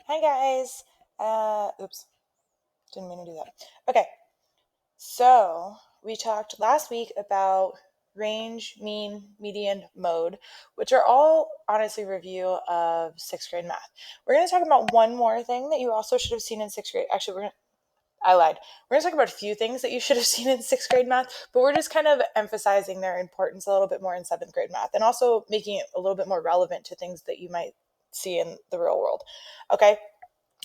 Hi guys. Oops, didn't mean to do that. Okay, so we talked last week about range, mean, median, mode, which are all honestly review of sixth grade math. We're going to talk about one more thing that you also should have seen in sixth grade. Actually, I lied. We're going to talk about a few things that you should have seen in sixth grade math, but we're just kind of emphasizing their importance a little bit more in seventh grade math and also making it a little bit more relevant to things that you might see in the real world. Okay,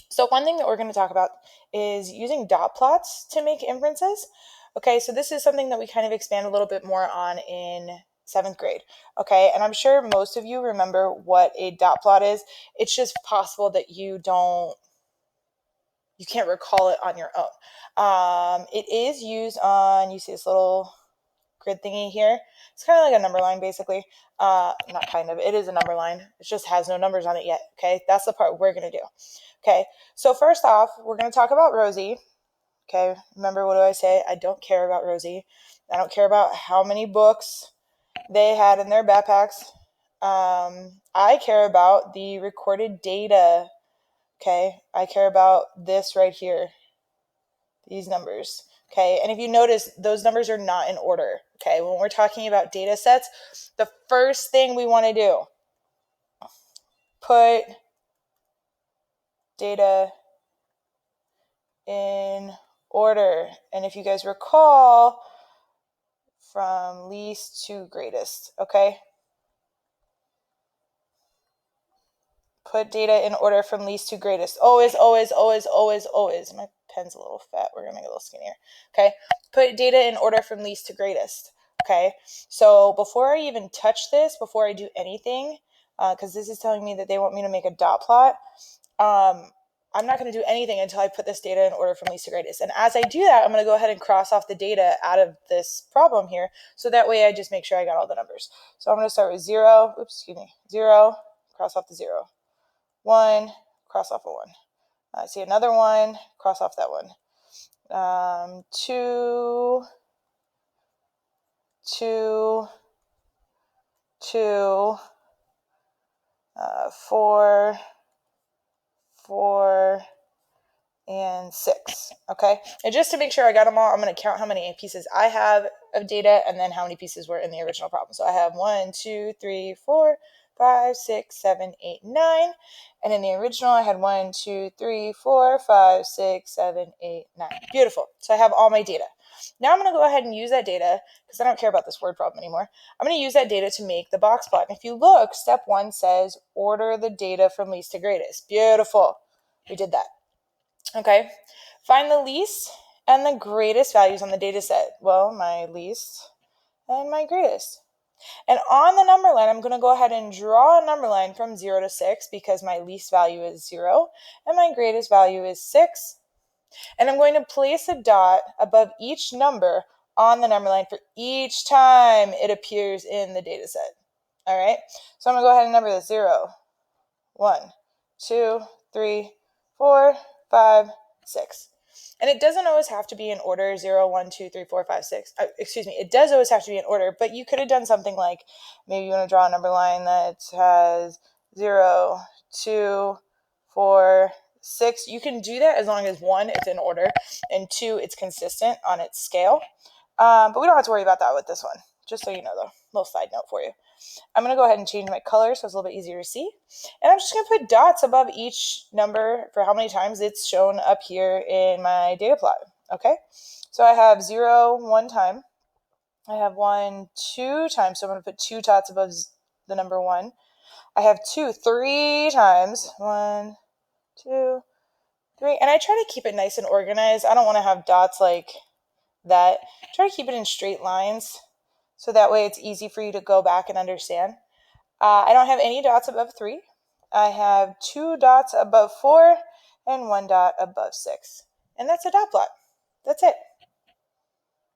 so one thing that we're going to talk about is using dot plots to make inferences. Okay, so this is something that we kind of expand a little bit more on in seventh grade. Okay, and I'm sure most of you remember what a dot plot is. It's just possible that you can't recall it on your own. It is used on, you see this little grid thingy here. It's kind of like a number line, basically. Not kind of, it is a number line. It just has no numbers on it yet. Okay, that's the part we're going to do. Okay, so first off, we're going to talk about Rosie. Okay, remember, what do I say? I don't care about Rosie. I don't care about how many books they had in their backpacks. I care about the recorded data. Okay, I care about this right here, these numbers. Okay, and if you notice, those numbers are not in order. Okay, when we're talking about data sets, the first thing we want to do, put data in order. And if you guys recall, from least to greatest, okay? Put data in order from least to greatest. Always, always, always, always, always. My pen's a little fat. We're going to make it a little skinnier. Okay? Put data in order from least to greatest. Okay? So before I even touch this, before I do anything, because this is telling me that they want me to make a dot plot, I'm not going to do anything until I put this data in order from least to greatest. And as I do that, I'm going to go ahead and cross off the data out of this problem here. So that way I just make sure I got all the numbers. So I'm going to start with 0, 0, cross off the 0. 1, cross off a 1. I see another 1, cross off that 1. 2, 2, 2, 4, 4, and 6. Okay, and just to make sure I got them all, I'm going to count how many pieces I have of data and then how many pieces were in the original problem. So I have 1, 2, 3, 4, 5, 6, 7, 8, 9. And in the original, I had 1, 2, 3, 4, 5, 6, 7, 8, 9. Beautiful. So I have all my data. Now I'm going to go ahead and use that data, because I don't care about this word problem anymore. I'm going to use that data to make the box plot. And if you look, step 1 says order the data from least to greatest. Beautiful. We did that. Okay. Find the least and the greatest values on the data set. Well, my least and my greatest. And on the number line, I'm going to go ahead and draw a number line from 0 to 6 because my least value is 0 and my greatest value is 6. And I'm going to place a dot above each number on the number line for each time it appears in the data set. All right, so I'm going to go ahead and number this: 0, 1, 2, 3, 4, 5, 6. And it doesn't always have to be in order, 0, 1, 2, 3, 4, 5, 6. It does always have to be in order, but you could have done something like, maybe you want to draw a number line that has 0, 2, 4, 6. You can do that as long as 1, it's in order, and 2, it's consistent on its scale. But we don't have to worry about that with this one, just so you know, though. Little side note for you. I'm going to go ahead and change my color so it's a little bit easier to see. And I'm just going to put dots above each number for how many times it's shown up here in my data plot. Okay, so I have 0 one time. I have 1 2 times, so I'm going to put 2 dots above the number 1. I have 2 3 times. 1, 2, 3. And I try to keep it nice and organized. I don't want to have dots like that. Try to keep it in straight lines, so that way it's easy for you to go back and understand. I don't have any dots above 3. I have 2 dots above 4 and 1 dot above 6. And that's a dot plot. That's it.